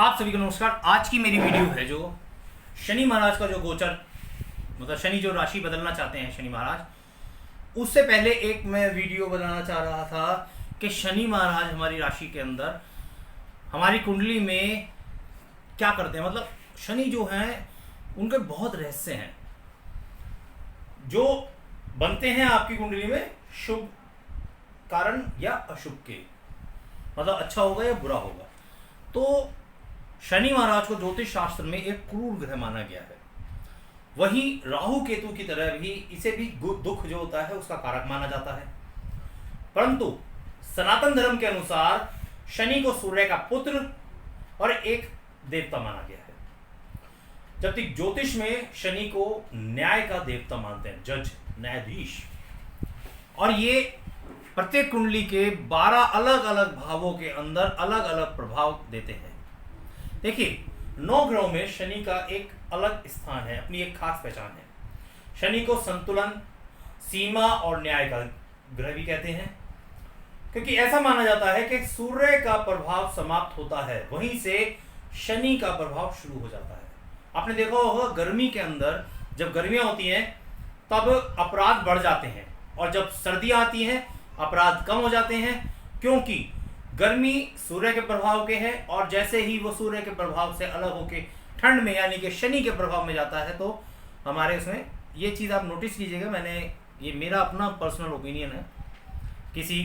आप सभी को नमस्कार। आज की मेरी वीडियो है जो शनि महाराज का जो गोचर मतलब शनि जो राशि बदलना चाहते हैं शनि महाराज, उससे पहले एक मैं वीडियो बनाना चाह रहा था कि शनि महाराज हमारी राशि के अंदर हमारी कुंडली में क्या करते हैं। मतलब शनि जो हैं उनके बहुत रहस्य हैं जो बनते हैं आपकी कुंडली में शुभ कारण या अशुभ के, मतलब अच्छा होगा या बुरा होगा। तो शनि महाराज को ज्योतिष शास्त्र में एक क्रूर ग्रह माना गया है। वही राहु केतु की तरह भी इसे भी दुख जो होता है उसका कारक माना जाता है। परंतु सनातन धर्म के अनुसार शनि को सूर्य का पुत्र और एक देवता माना गया है, जबकि ज्योतिष में शनि को न्याय का देवता मानते हैं, जज न्यायाधीश। और ये प्रत्येक कुंडली के 12 अलग अलग भावों के अंदर अलग अलग प्रभाव देते हैं। देखिए 9 ग्रहों में शनि का एक अलग स्थान है, अपनी एक खास पहचान है। शनि को संतुलन, सीमा और न्याय का ग्रह भी कहते हैं, क्योंकि ऐसा माना जाता है कि सूर्य का प्रभाव समाप्त होता है, वहीं से शनि का प्रभाव शुरू हो जाता है। आपने देखा होगा गर्मी के अंदर जब गर्मियां होती हैं तब अपराध बढ़ जाते हैं, और जब सर्दियां आती हैं अपराध कम हो जाते हैं, क्योंकि गर्मी सूर्य के प्रभाव के है। और जैसे ही वो सूर्य के प्रभाव से अलग होके ठंड में यानी कि शनि के प्रभाव में जाता है, तो हमारे उसमें ये चीज़ आप नोटिस कीजिएगा। मैंने ये मेरा अपना पर्सनल ओपिनियन है, किसी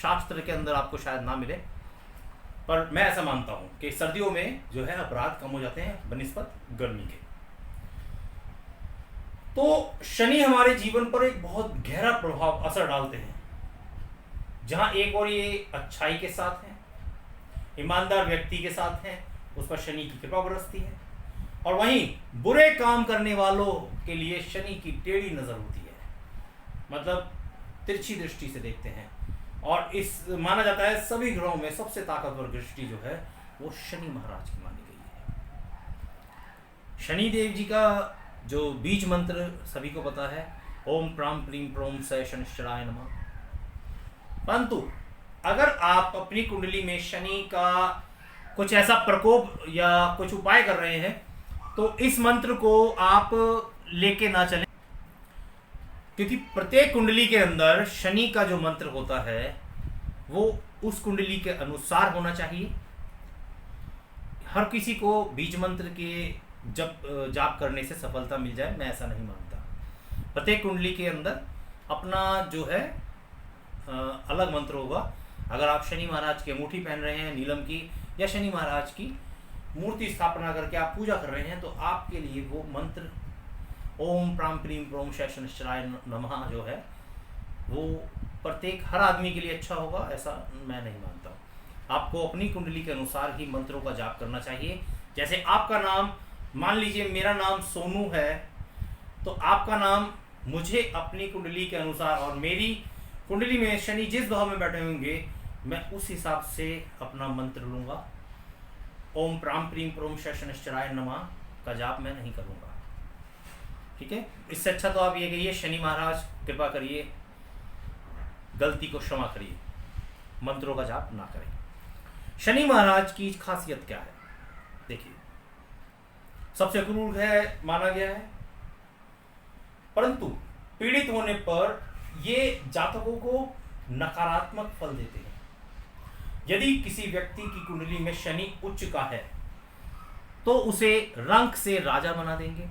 शास्त्र के अंदर आपको शायद ना मिले, पर मैं ऐसा मानता हूँ कि सर्दियों में जो है अपराध कम हो जाते हैं बनिस्बत गर्मी के। तो शनि हमारे जीवन पर एक बहुत गहरा प्रभाव असर डालते हैं, जहां एक और ये अच्छाई के साथ हैं, ईमानदार व्यक्ति के साथ हैं, उस पर शनि की कृपा बरसती है। और वहीं बुरे काम करने वालों के लिए शनि की टेढ़ी नजर होती है, मतलब तिरछी दृष्टि से देखते हैं। और इस माना जाता है सभी ग्रहों में सबसे ताकतवर दृष्टि जो है वो शनि महाराज की मानी गई है। शनि देव जी का जो बीज मंत्र सभी को पता है, ओम प्राम प्रीम प्रोम स शनिश्चराय नमः। परंतु अगर आप अपनी कुंडली में शनि का कुछ ऐसा प्रकोप या कुछ उपाय कर रहे हैं, तो इस मंत्र को आप लेके ना चलें, क्योंकि प्रत्येक कुंडली के अंदर शनि का जो मंत्र होता है वो उस कुंडली के अनुसार होना चाहिए। हर किसी को बीज मंत्र के जाप करने से सफलता मिल जाए, मैं ऐसा नहीं मानता। प्रत्येक कुंडली के अंदर अपना जो है अलग मंत्र होगा। अगर आप शनि महाराज की अंगूठी पहन रहे हैं नीलम की, या शनि महाराज की मूर्ति स्थापना करके आप पूजा कर रहे हैं, तो आपके लिए वो मंत्र ओम प्राम प्रीम प्रोम शनिश्चराय नमः जो है वो प्रत्येक हर आदमी के लिए अच्छा होगा, ऐसा मैं नहीं मानता। आपको अपनी कुंडली के अनुसार ही मंत्रों का जाप करना चाहिए। जैसे आपका नाम, मान लीजिए मेरा नाम सोनू है, तो आपका नाम मुझे अपनी कुंडली के अनुसार और मेरी कुंडली में शनि जिस भाव में बैठे होंगे मैं उस हिसाब से अपना मंत्र लूंगा। ओम प्राम प्रीम प्रोम शनिश्चराय नमः का जाप मैं नहीं करूंगा, ठीक है। इससे अच्छा तो आप ये कहिए शनि महाराज कृपा करिए, गलती को क्षमा करिए, मंत्रों का जाप ना करें। शनि महाराज की खासियत क्या है? देखिए सबसे क्रूर ग्रह माना गया है, परंतु पीड़ित होने पर ये जातकों को नकारात्मक फल देते हैं। यदि किसी व्यक्ति की कुंडली में शनि उच्च का है तो उसे रंक से राजा बना देंगे।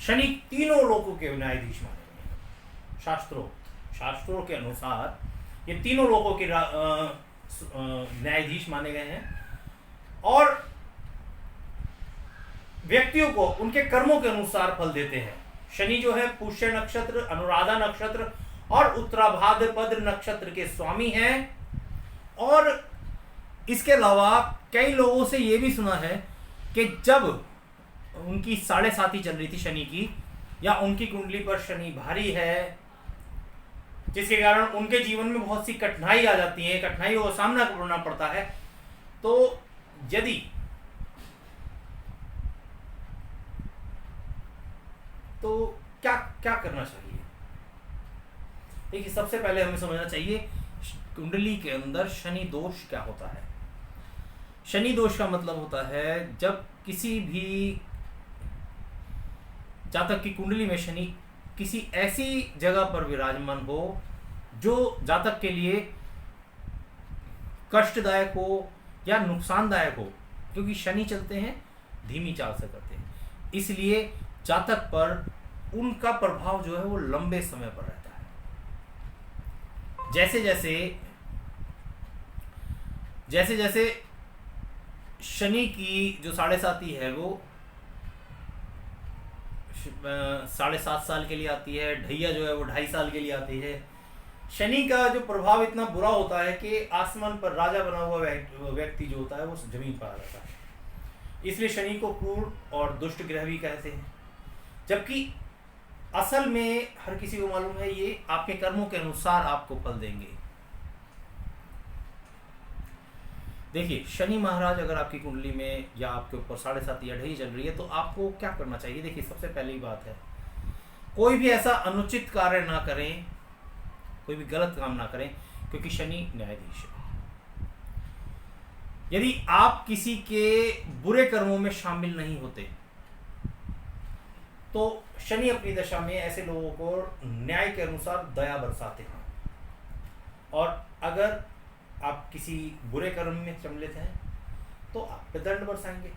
शनि तीनों लोकों के न्यायाधीश माने गए हैं। शास्त्रों के अनुसार ये तीनों लोकों के न्यायाधीश माने गए हैं, और व्यक्तियों को उनके कर्मों के अनुसार फल देते हैं। शनि जो है पुष्य नक्षत्र, अनुराधा नक्षत्र और उत्तराभाद्र नक्षत्र के स्वामी हैं। और इसके अलावा कई लोगों से ये भी सुना है कि जब उनकी 7.5 चल रही थी शनि की, या उनकी कुंडली पर शनि भारी है, जिसके कारण उनके जीवन में बहुत सी कठिनाई आ जाती है, कठिनाइयों का सामना करना पड़ता है। तो यदि तो क्या क्या करना चाहिए? देखिए सबसे पहले हमें समझना चाहिए कुंडली के अंदर शनि दोष क्या होता है। शनि दोष का मतलब होता है जब किसी भी जातक की कुंडली में शनि किसी ऐसी जगह पर विराजमान हो जो जातक के लिए कष्टदायक हो या नुकसानदायक हो, क्योंकि शनि चलते हैं धीमी चाल से करते हैं, इसलिए जातक पर उनका प्रभाव जो है वो लंबे समय पर रहता है। जैसे जैसे शनि की जो 7.5 है वो 7.5 साल के लिए आती है, ढैया जो है वो 2.5 साल के लिए आती है। शनि का जो प्रभाव इतना बुरा होता है कि आसमान पर राजा बना हुआ व्यक्ति जो होता है वो जमीन पर आ जाता है। इसलिए शनि को क्रूर और दुष्ट ग्रह भी कहते हैं, जबकि असल में हर किसी को मालूम है ये आपके कर्मों के अनुसार आपको फल देंगे। देखिए, शनि महाराज अगर आपकी कुंडली में या आपके ऊपर 7.5 या 2.5 चल रही है तो आपको क्या करना चाहिए। देखिए, सबसे पहली बात है कोई भी ऐसा अनुचित कार्य ना करें, कोई भी गलत काम ना करें, क्योंकि शनि न्यायाधीश है। यदि आप किसी के बुरे कर्मों में शामिल नहीं होते तो शनि अपनी दशा में ऐसे लोगों को न्याय के अनुसार दया बरसाते हैं, और अगर आप किसी बुरे कर्म में सम्मिलित हैं तो आप पे दंड बरसाएंगे।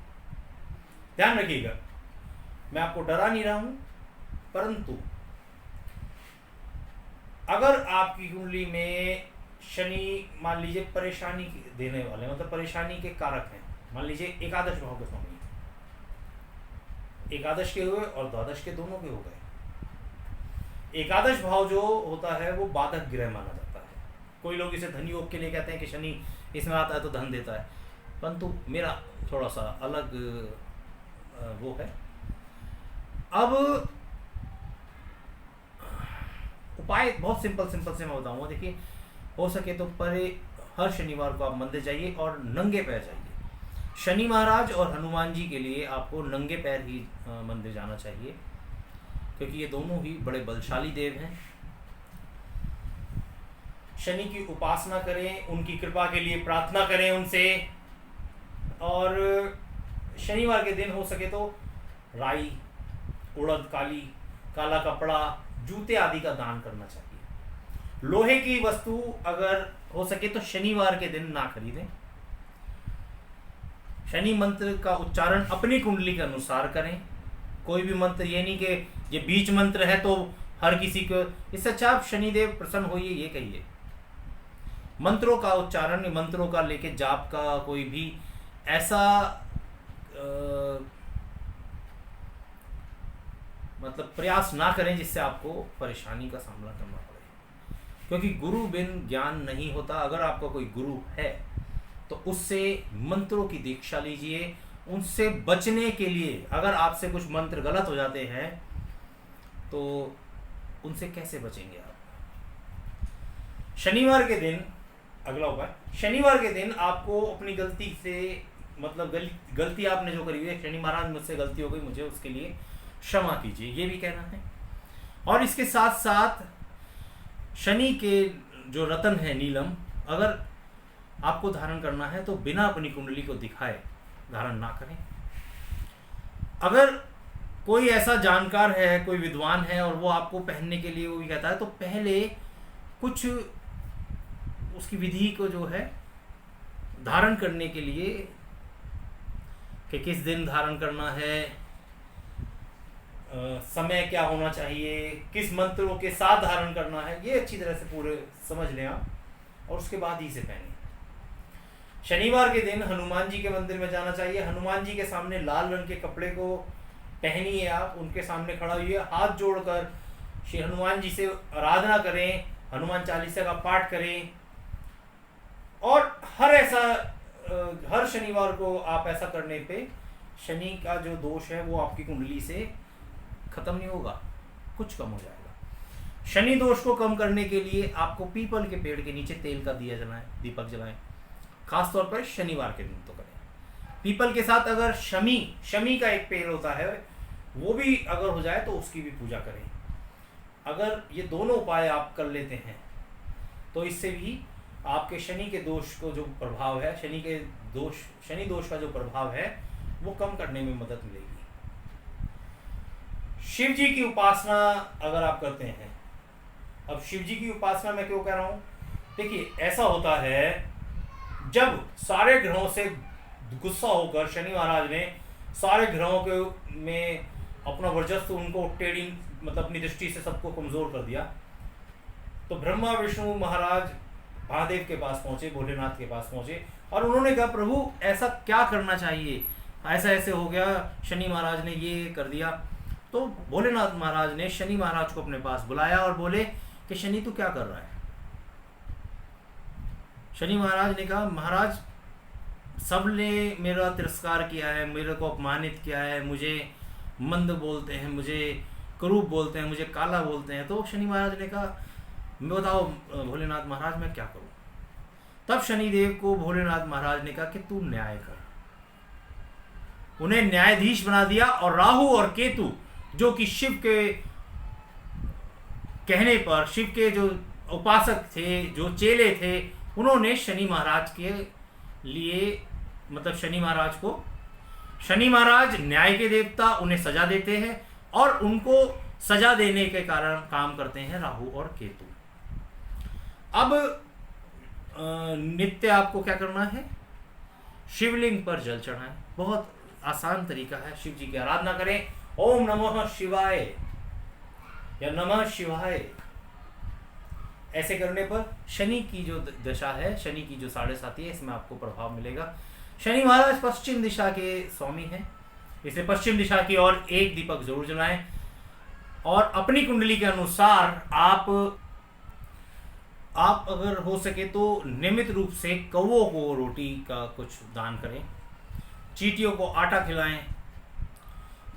ध्यान रखिएगा, मैं आपको डरा नहीं रहा हूं, परंतु अगर आपकी कुंडली में शनि मान लीजिए परेशानी देने वाले, मतलब परेशानी के कारक हैं, मान लीजिए एकादश भाव के स्वामी, एकादश के हुए और द्वादश के दोनों के हो गए। एकादश भाव जो होता है वो बाधक ग्रह माना जाता है। कोई लोग इसे धन योग के लिए कहते हैं कि शनि इसमें आता है तो धन देता है, परंतु मेरा थोड़ा सा अलग वो है। अब उपाय बहुत सिंपल से मैं बताऊंगा। देखिए, हो सके तो हर शनिवार को आप मंदिर जाइए और नंगे पैर जाइए। शनि महाराज और हनुमान जी के लिए आपको नंगे पैर ही मंदिर जाना चाहिए, क्योंकि ये दोनों ही बड़े बलशाली देव हैं। शनि की उपासना करें, उनकी कृपा के लिए प्रार्थना करें उनसे, और शनिवार के दिन हो सके तो राई, उड़द, काला कपड़ा, जूते आदि का दान करना चाहिए। लोहे की वस्तु अगर हो सके तो शनिवार के दिन ना खरीदें। शनि मंत्र का उच्चारण अपनी कुंडली के अनुसार करें। कोई भी मंत्र, ये नहीं कि ये बीच मंत्र है तो हर किसी को, इससे अच्छा आप शनिदेव प्रसन्न होइए ये कहिए। मंत्रों का उच्चारण, मंत्रों का लेके जाप का कोई भी ऐसा मतलब प्रयास ना करें जिससे आपको परेशानी का सामना करना पड़े, क्योंकि गुरु बिन ज्ञान नहीं होता। अगर आपका कोई गुरु है तो उससे मंत्रों की दीक्षा लीजिए। उनसे बचने के लिए अगर आपसे कुछ मंत्र गलत हो जाते हैं तो उनसे कैसे बचेंगे आप। शनिवार के दिन अगला उपाय, शनिवार के दिन आपको अपनी गलती से, मतलब गलती आपने जो करी हुई है, शनि महाराज मुझसे गलती हो गई, मुझे उसके लिए क्षमा कीजिए, ये भी कहना है। और इसके साथ साथ शनि के जो रतन है नीलम, अगर आपको धारण करना है तो बिना अपनी कुंडली को दिखाए धारण ना करें। अगर कोई ऐसा जानकार है, कोई विद्वान है और वो आपको पहनने के लिए वो भी कहता है, तो पहले कुछ उसकी विधि को जो है धारण करने के लिए कि किस दिन धारण करना है, समय क्या होना चाहिए, किस मंत्रों के साथ धारण करना है, ये अच्छी तरह से पूरे समझ लें आप, और उसके बाद ही इसे पहनें। शनिवार के दिन हनुमान जी के मंदिर में जाना चाहिए। हनुमान जी के सामने लाल रंग के कपड़े को पहनिए, आप उनके सामने खड़ा हुइए, हाथ जोड़कर श्री हनुमान जी से आराधना करें, हनुमान चालीसा का पाठ करें। और हर शनिवार को आप ऐसा करने पे शनि का जो दोष है वो आपकी कुंडली से खत्म नहीं होगा, कुछ कम हो जाएगा। शनि दोष को कम करने के लिए आपको पीपल के पेड़ के नीचे तेल का दिया जलाएं, दीपक जलाएं, खास तौर पर शनिवार के दिन तो करें। पीपल के साथ अगर शमी का एक पेड़ होता है वो भी अगर हो जाए तो उसकी भी पूजा करें। अगर ये दोनों उपाय आप कर लेते हैं तो इससे भी आपके शनि के दोष को जो प्रभाव है, शनि दोष का जो प्रभाव है वो कम करने में मदद मिलेगी। शिव जी की उपासना अगर आप करते हैं, अब शिव जी की उपासना मैं क्यों कह रहा हूं, देखिए ऐसा होता है जब सारे ग्रहों से गुस्सा होकर शनि महाराज ने सारे ग्रहों के में अपना वर्चस्व, उनको टेढ़ी मतलब अपनी दृष्टि से सबको कमजोर कर दिया, तो ब्रह्मा विष्णु महाराज महादेव के पास पहुंचे, भोलेनाथ के पास पहुंचे और उन्होंने कहा प्रभु ऐसा क्या करना चाहिए, ऐसा ऐसे हो गया, शनि महाराज ने ये कर दिया। तो भोलेनाथ महाराज ने शनि महाराज को अपने पास बुलाया और बोले कि शनि तू क्या कर रहा है। शनि महाराज ने कहा महाराज सबने मेरा तिरस्कार किया है, मेरे को अपमानित किया है, मुझे मंद बोलते हैं, मुझे करूप बोलते हैं, मुझे काला बोलते हैं। तो शनि महाराज ने कहा मैं बताओ भोलेनाथ महाराज मैं क्या करूं। तब शनिदेव को भोलेनाथ महाराज ने कहा कि तू न्याय कर। उन्हें न्यायाधीश बना दिया और राहु और केतु जो कि शिव के कहने पर, शिव के जो उपासक थे, जो चेले थे, उन्होंने शनि महाराज के लिए मतलब शनि महाराज न्याय के देवता, उन्हें सजा देते हैं और उनको सजा देने के कारण काम करते हैं राहु और केतु। अब नित्य आपको क्या करना है, शिवलिंग पर जल चढ़ाएं। बहुत आसान तरीका है, शिव जी की आराधना करें, ओम नमः शिवाय या नमः शिवाय। ऐसे करने पर शनि की जो दशा है, शनि की जो 7.5 है, इसमें आपको प्रभाव मिलेगा। शनि महाराज पश्चिम दिशा के स्वामी हैं, इसलिए पश्चिम दिशा की ओर एक दीपक जरूर जलाएं और अपनी कुंडली के अनुसार आप अगर हो सके तो नियमित रूप से कौवों को रोटी का कुछ दान करें, चींटियों को आटा खिलाएं।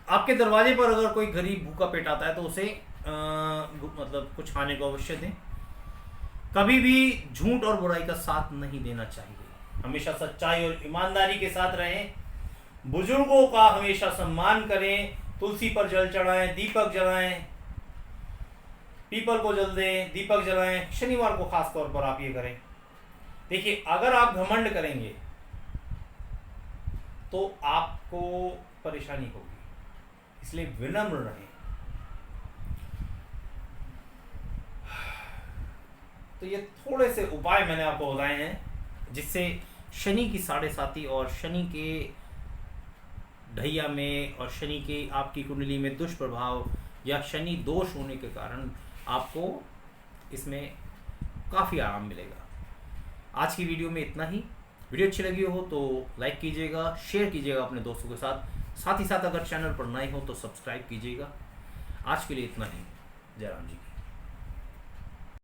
आपके दरवाजे पर अगर कोई गरीब भूखा पेट आता है तो उसे मतलब कुछ खाने को अवश्य दें। कभी भी झूठ और बुराई का साथ नहीं देना चाहिए, हमेशा सच्चाई और ईमानदारी के साथ रहें। बुजुर्गों का हमेशा सम्मान करें, तुलसी पर जल चढ़ाएं, दीपक जलाएं, पीपल को जल दें, दीपक जलाएं। शनिवार को खास तौर पर आप ये करें। देखिए अगर आप घमंड करेंगे तो आपको परेशानी होगी, इसलिए विनम्र रहें। तो ये थोड़े से उपाय मैंने आपको बताए हैं जिससे शनि की 7.5 और शनि के ढैया में और शनि के आपकी कुंडली में दुष्प्रभाव या शनि दोष होने के कारण आपको इसमें काफ़ी आराम मिलेगा। आज की वीडियो में इतना ही। वीडियो अच्छी लगी हो तो लाइक कीजिएगा, शेयर कीजिएगा अपने दोस्तों के साथ ही साथ अगर चैनल पर नए हो तो सब्सक्राइब कीजिएगा। आज के लिए इतना ही। जय राम जी।